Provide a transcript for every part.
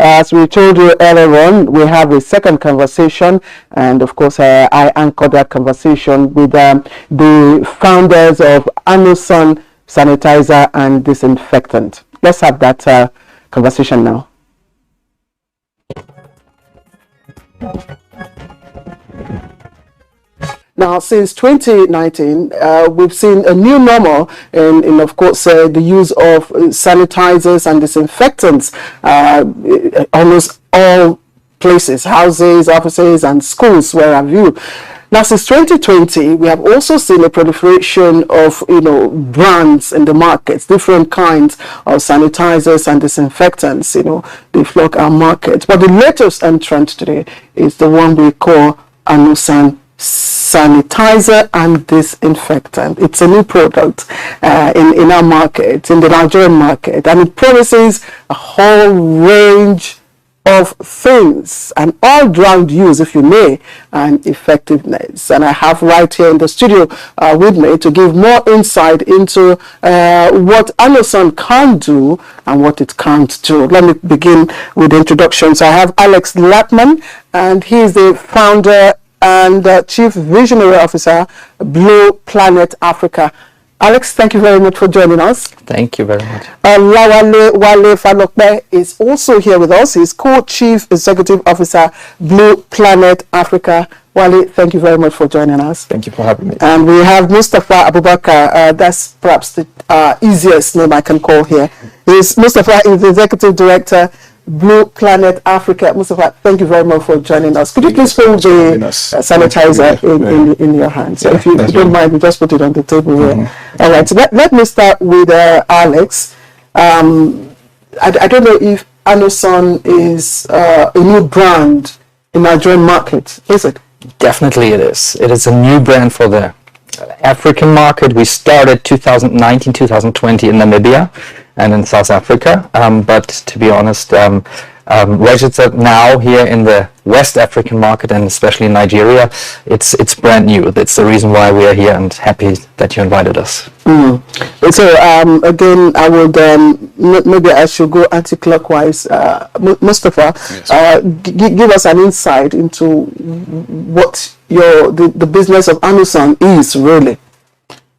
As we told you earlier on, we have a second conversation, and of course, I anchored that conversation with the founders of Anosan Sanitizer and Disinfectant. Let's have that conversation now. Now, since 2019, we've seen a new normal in of course, the use of sanitizers and disinfectants almost all places, houses, offices, and schools, where have you. Now, since 2020, we have also seen a proliferation of, brands in the markets, different kinds of sanitizers and disinfectants, they flock our market. But the latest entrant today is the one we call Anosan Sanitizer and Disinfectant. It's a new product in our market, in the Nigerian market, and it promises a whole range of things and all-round use, if you may, and effectiveness. And I have right here in the studio with me to give more insight into what Anosan can do and what it can't do. Let me begin with introductions. I have Alex Lapman, and he is the founder and Chief Visionary Officer, Blue Planet Africa. Alex, thank you very much for joining us. Thank you very much. Lawale Wale Falokbe is also here with us. He's Co-Chief Executive Officer, Blue Planet Africa. Wale, thank you very much for joining us. Thank you for having me. And we have Mustafa Abubakar. That's perhaps the easiest name I can call here. Mustafa is the Executive Director, Blue Planet Africa. Mustafa, thank you very much for joining us. Could you please hold the sanitizer in your hand? So if you don't mind, we just put it on the table here. All right, so let me start with Alex. I don't know if Anosan is a new brand in the Nigerian market, is it? Definitely it is. It is a new brand for the African market. We started 2019, 2020 in Namibia and in South Africa, but to be honest, registered now here in the West African market and especially in Nigeria. It's brand new. That's the reason why we are here, and happy that you invited us. So again, I would maybe I should go anti-clockwise. Mustafa, yes. Give us an insight into what the business of Anosan is really.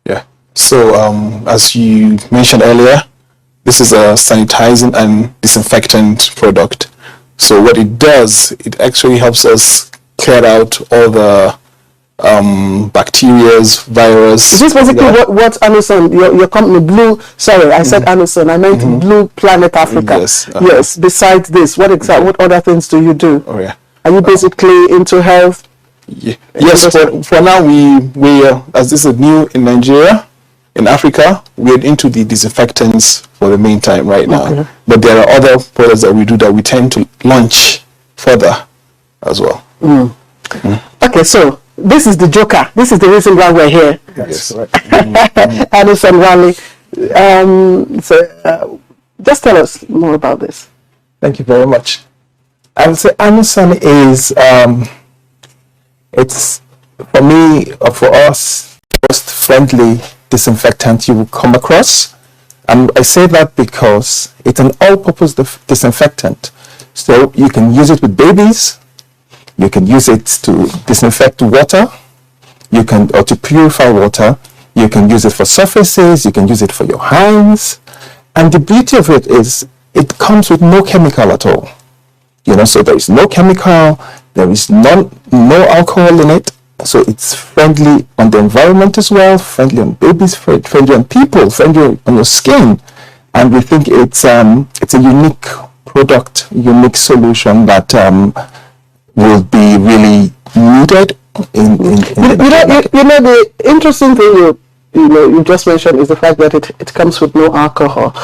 Yeah. So as you mentioned earlier, this is a sanitizing and disinfectant product. So what it does, it actually helps us clear out all the bacteria, virus. Is this basically what Anosan, your company, Blue, sorry, I said Anosan, I meant Blue Planet Africa. Yes. Yes. Besides this, what other things do you do? Oh yeah. Are you basically into health? Yeah. Yes. For now, we as this is new in Nigeria. In Africa, we're into the disinfectants for the meantime right now. Okay. But there are other products that we do that we tend to launch further as well. Okay, so this is the joker. This is the reason why we're here. Yes. Anosan Wale. So just tell us more about this. Thank you very much. I would say Anosan is, it's, for me, or for us, most friendly disinfectant you will come across. And I say that because it's an all-purpose disinfectant. So you can use it with babies, you can use it to disinfect water, or to purify water, you can use it for surfaces, you can use it for your hands. And the beauty of it is it comes with no chemical at all. So there is no chemical, there is no alcohol in it. So it's friendly on the environment as well, friendly on babies, friendly on people, friendly on your skin. And we think it's a unique product, unique solution that will be really needed in the interesting thing you just mentioned is the fact that it comes with no alcohol.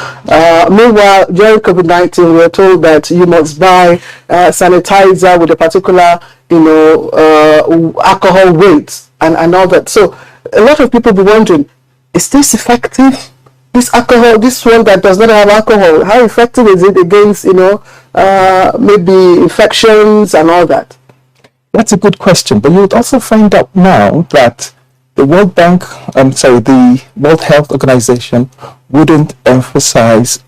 Meanwhile, during COVID-19, we were told that you must buy sanitizer with a particular, alcohol weight and all that. So a lot of people be wondering, is this effective? This alcohol, this one that does not have alcohol, how effective is it against, maybe infections and all that? That's a good question. But you would also find out now that the the World Health Organization wouldn't emphasize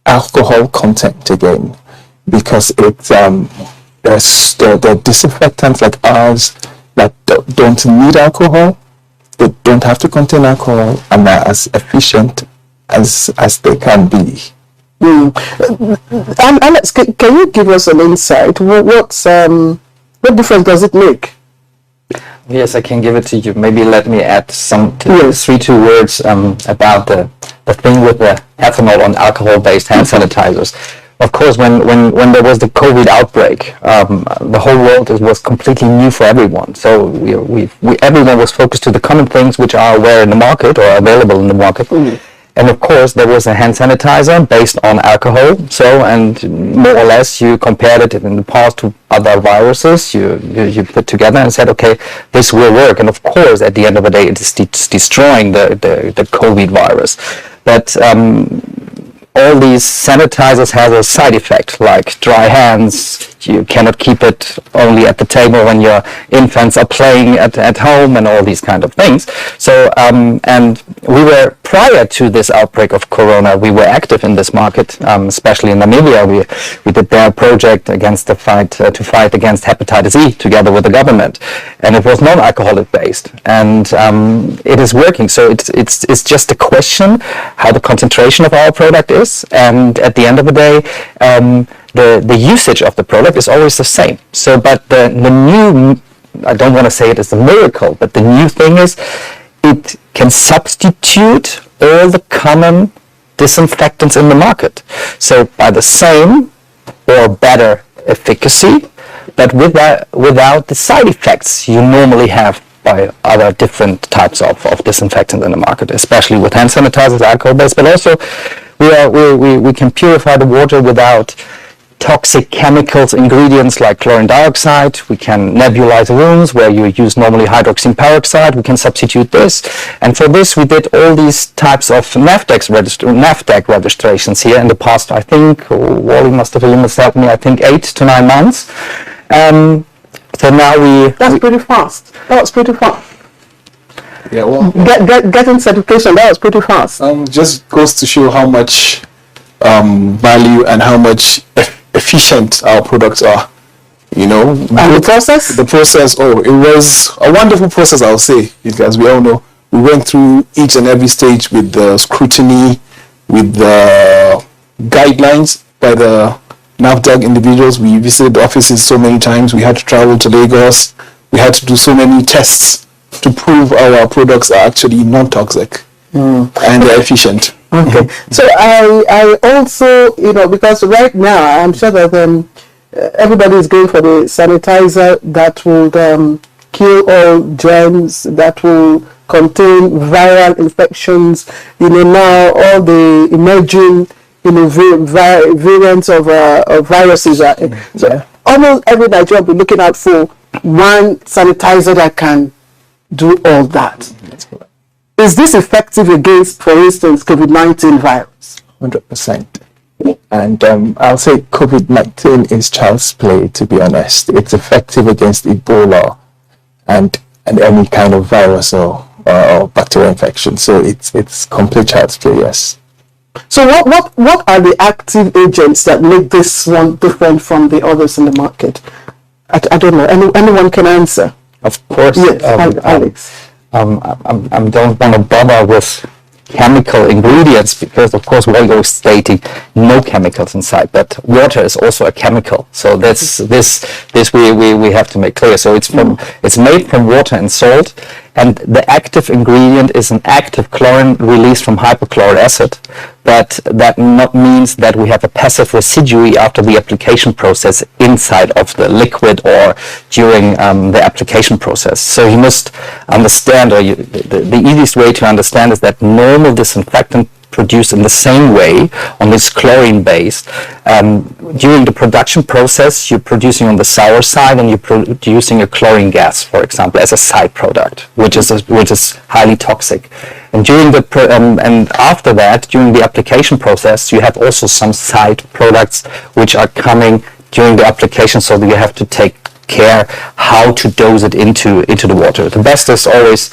alcohol content again. because it's there's the disinfectants like ours that don't need alcohol, they don't have to contain alcohol, and are as efficient as they can be. And Alex, can you give us an insight? What difference does it make? Yes, I can give it to you. Maybe let me add two words about the thing with the ethanol on alcohol-based hand sanitizers. Of course, when there was the COVID outbreak, the whole world was completely new for everyone. So everyone was focused to the common things which are aware in the market or available in the market. And of course, there was a hand sanitizer based on alcohol. So, and more or less, you compared it in the past to other viruses. You put together and said, okay, this will work. And of course, at the end of the day, it is destroying the COVID virus. But all these sanitizers have a side effect, like dry hands. You cannot keep it only at the table when your infants are playing at home and all these kind of things. So, and we were, prior to this outbreak of Corona, we were active in this market, especially in Namibia. We did their project against to fight against hepatitis E together with the government. And it was non-alcoholic based. And it is working. So it's just a question how the concentration of our product is. And at the end of the day, the usage of the product is always the same. So, but the new, I don't want to say it is a miracle, but the new thing is it can substitute all the common disinfectants in the market. So by the same or better efficacy, but without the side effects you normally have by other different types of disinfectants in the market, especially with hand sanitizers, alcohol-based, but also we can purify the water without toxic chemicals, ingredients like chlorine dioxide. We can nebulize rooms where you use normally hydroxine peroxide. We can substitute this. And for this, we did all these types of NAFDAC registrations here in the past, I think, Wally must have helped me, I think 8 to 9 months. So now That's pretty fast. That was pretty fast. Yeah, well, getting certification, that was pretty fast. Just goes to show how much value and how much efficient our products are. You know, and the process? The process, it was a wonderful process, I'll say. As we all know, we went through each and every stage with the scrutiny, with the guidelines by the NAFDAC individuals. We visited the offices so many times. We had to travel to Lagos. We had to do so many tests to prove our products are actually non-toxic and they're efficient. Okay. So I also, because right now I'm sure that everybody is going for the sanitizer that will kill all germs, that will contain viral infections. Now all the emerging variants of viruses are. So almost every Nigerian will be looking out for one sanitizer that can do all that. Is this effective against, for instance, COVID-19 virus? 100%. And I'll say COVID-19 is child's play, to be honest. It's effective against Ebola and any kind of virus or bacterial infection. So it's complete child's play, yes. So what are the active agents that make this one different from the others in the market? I don't know. Anyone can answer. Of course. Yes, Alex. I don't want to bother with chemical ingredients because, of course, we're always stating no chemicals inside. But water is also a chemical, so this we have to make clear. So it's made from water and salt, and the active ingredient is an active chlorine released from hypochlorite acid. But that not means that we have a passive residue after the application process inside of the liquid or during the application process. So you must understand, or the easiest way to understand is that normal disinfectant produced in the same way on this chlorine base. During the production process, you're producing on the sour side and you're producing a chlorine gas, for example, as a side product, which is highly toxic. And during and after that, during the application process, you have also some side products which are coming during the application, so that you have to take care how to dose it into the water. The best is always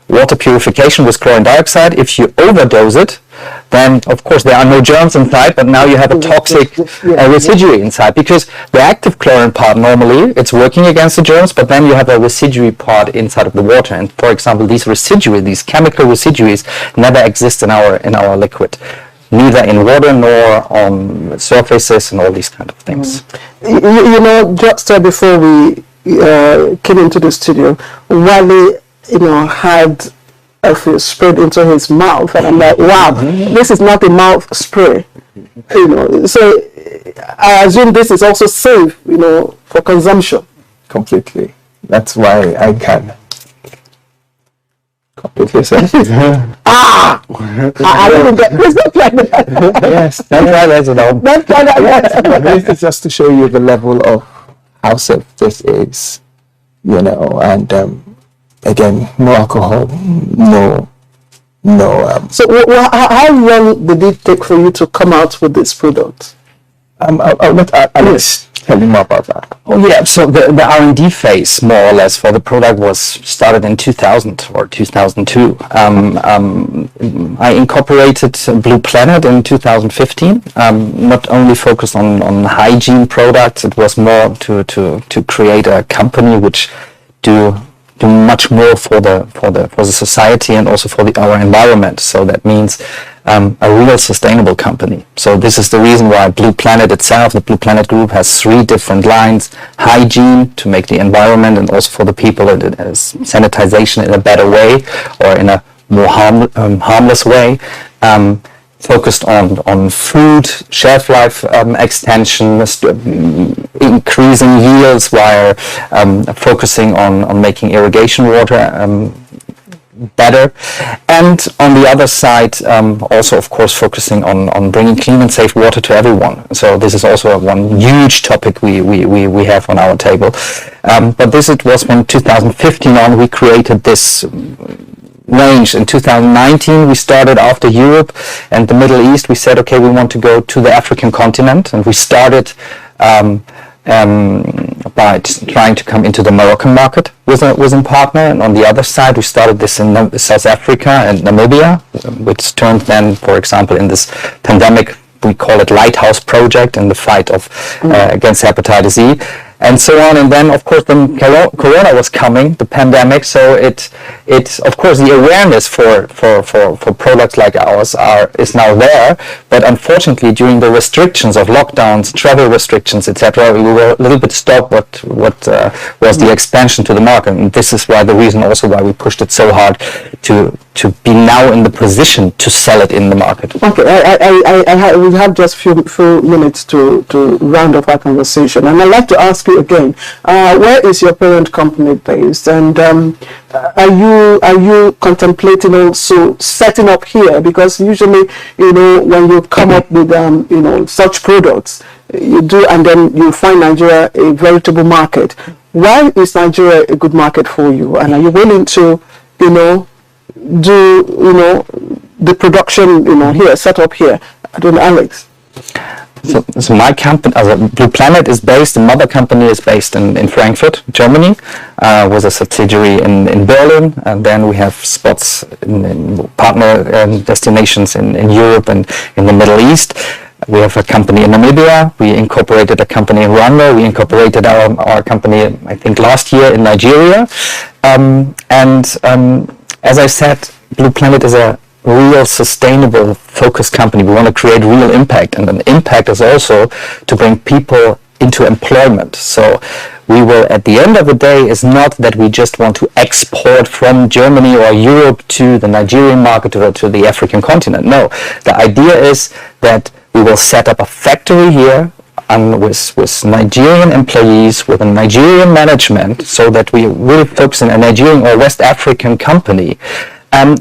water purification with chlorine dioxide. If you overdose it, then of course there are no germs inside, but now you have a toxic residue inside, because the active chlorine part normally it's working against the germs, but then you have a residue part inside of the water. And for example, these chemical residues never exist in our liquid, neither in water nor on surfaces and all these kind of things. You know, just before we came into the studio, Wale, had a few sprayed into his mouth, and I'm like, wow, this is not a mouth spray. So I assume this is also safe, for consumption. Completely. That's why I can. Completely safe. I didn't get this. Not like that. Yes. Don't try that at home. Not like that. This is just to show you the level of how safe this is, and again, no alcohol, no. So how long did it take for you to come out with this product? I'll let Alex tell you more about that. Oh yeah, so the R&D phase, more or less, for the product was started in 2000 or 2002. I incorporated Blue Planet in 2015, not only focused on hygiene products. It was more to create a company which do much more for the society and also for our environment. So that means a real sustainable company. So this is the reason why Blue Planet itself, the Blue Planet Group, has 3 different lines: hygiene to make the environment, and also for the people, it is sanitization in a better way or in a more harmless way. Focused on food, shelf life extension, increasing yields while focusing on making irrigation water better, and on the other side also of course focusing on bringing clean and safe water to everyone. So this is also one huge topic we have on our table, but it was from 2015 on we created this range. In 2019 we started after Europe and the Middle East. We said, okay, we want to go to the African continent, and we started by trying to come into the Moroccan market with a partner, and on the other side we started this in South Africa and Namibia, which turned then, for example, in this pandemic, we call it Lighthouse Project in the fight of against hepatitis E, and so on. And then of course then Corona was coming, the pandemic, so it of course the awareness for products like ours is now there, but unfortunately during the restrictions of lockdowns, travel restrictions, etc., we were a little bit stopped what was the expansion to the market. And this is why the reason also why we pushed it so hard to be now in the position to sell it in the market. Okay, we have just few minutes to round off our conversation, and I'd like to ask you again, where is your parent company based, and are you contemplating also setting up here? Because usually, when you come up with such products, you do, and then you find Nigeria a veritable market. Why is Nigeria a good market for you, and are you willing to do the production here, set up here? I don't know, Alex. So my company, Blue Planet, is based. The mother company is based in Frankfurt, Germany, with a subsidiary in Berlin, and then we have spots in partner destinations in Europe and in the Middle East. We have a company in Namibia. We incorporated a company in Rwanda. We incorporated our company, I think, last year in Nigeria. As I said, Blue Planet is a real sustainable focused company. We want to create real impact, and an impact is also to bring people into employment. So we will, at the end of the day, is not that we just want to export from Germany or Europe to the Nigerian market or to the African continent. No, the idea is that we will set up a factory here with Nigerian employees, with a Nigerian management, so that we really focus on a Nigerian or West African company,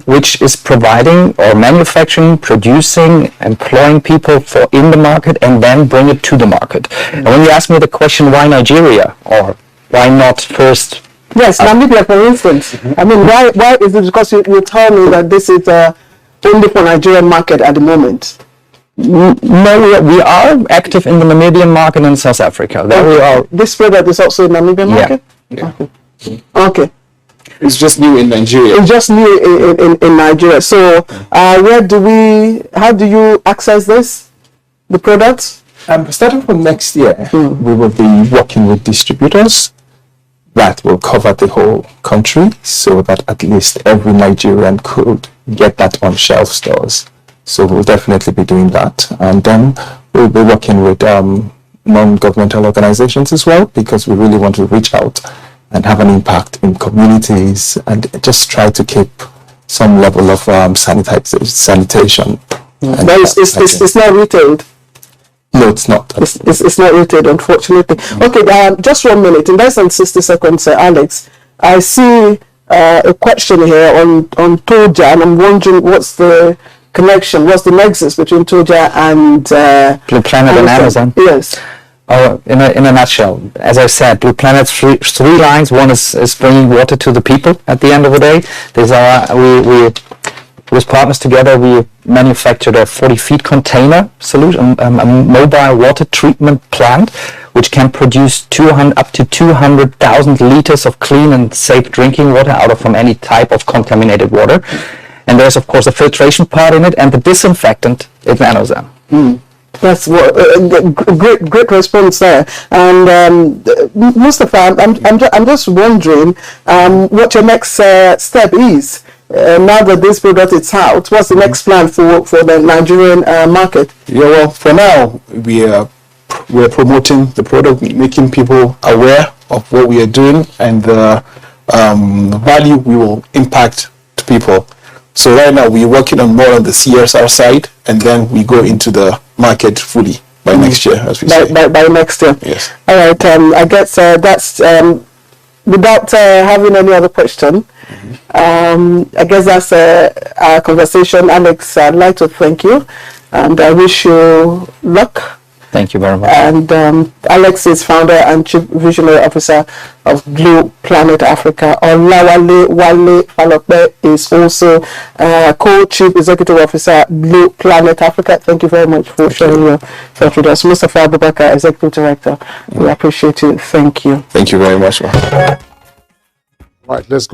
which is providing or manufacturing, producing, employing people in the market, and then bring it to the market. And when you ask me the question, why Nigeria, or why not first? Yes, Namibia, for instance. I mean, why is it? Because you tell me that this is only for Nigerian market at the moment. No, we are active in the Namibian market and South Africa. There we are. This product is also in Namibian market? Yeah. Okay. It's just new in Nigeria. It's just new in Nigeria. So how do you access this, the products? Starting from next year, we will be working with distributors that will cover the whole country, so that at least every Nigerian could get that on shelf stores. So we'll definitely be doing that. And then we'll be working with non-governmental organizations as well, because we really want to reach out and have an impact in communities and just try to keep some level of sanitation. But it's not retailed. No, it's not. It's not retailed, unfortunately. Okay, just 1 minute. In less than 60 seconds, Alex, I see a question here on Toja, and I'm wondering what's the connection, what's the nexus between Toja and Blue Planet and Amazon? Yes. In a nutshell, as I said, Blue Planet's three lines. One is bringing water to the people at the end of the day. These are, we with partners together, we manufactured a 40-feet container solution, a mobile water treatment plant, which can produce up to 200,000 liters of clean and safe drinking water from any type of contaminated water. And there's, of course, a filtration part in it, and the disinfectant is Anosan. That's what great response there. And Mustafa, I'm just wondering what your next step is now that this product is out. What's the next plan for the Nigerian market? Yeah, well, for now we're promoting the product, making people aware of what we are doing and the value we will impact to people. So right now we're working more on the CSR side, and then we go into the market fully by next year, as we say. By next year. Yes. All right. I guess that's without having any other question. I guess that's our conversation. Alex, I'd like to thank you, and I wish you luck. Thank you very much. And Alex is founder and chief visionary officer of Blue Planet Africa. Olawale Wale Falokbe is also co-chief executive officer, Blue Planet Africa. Thank you very much for sharing your thoughts with us. Mustafa Abubakar, executive director. We appreciate you. Thank you. Thank you very much. Right, let's go.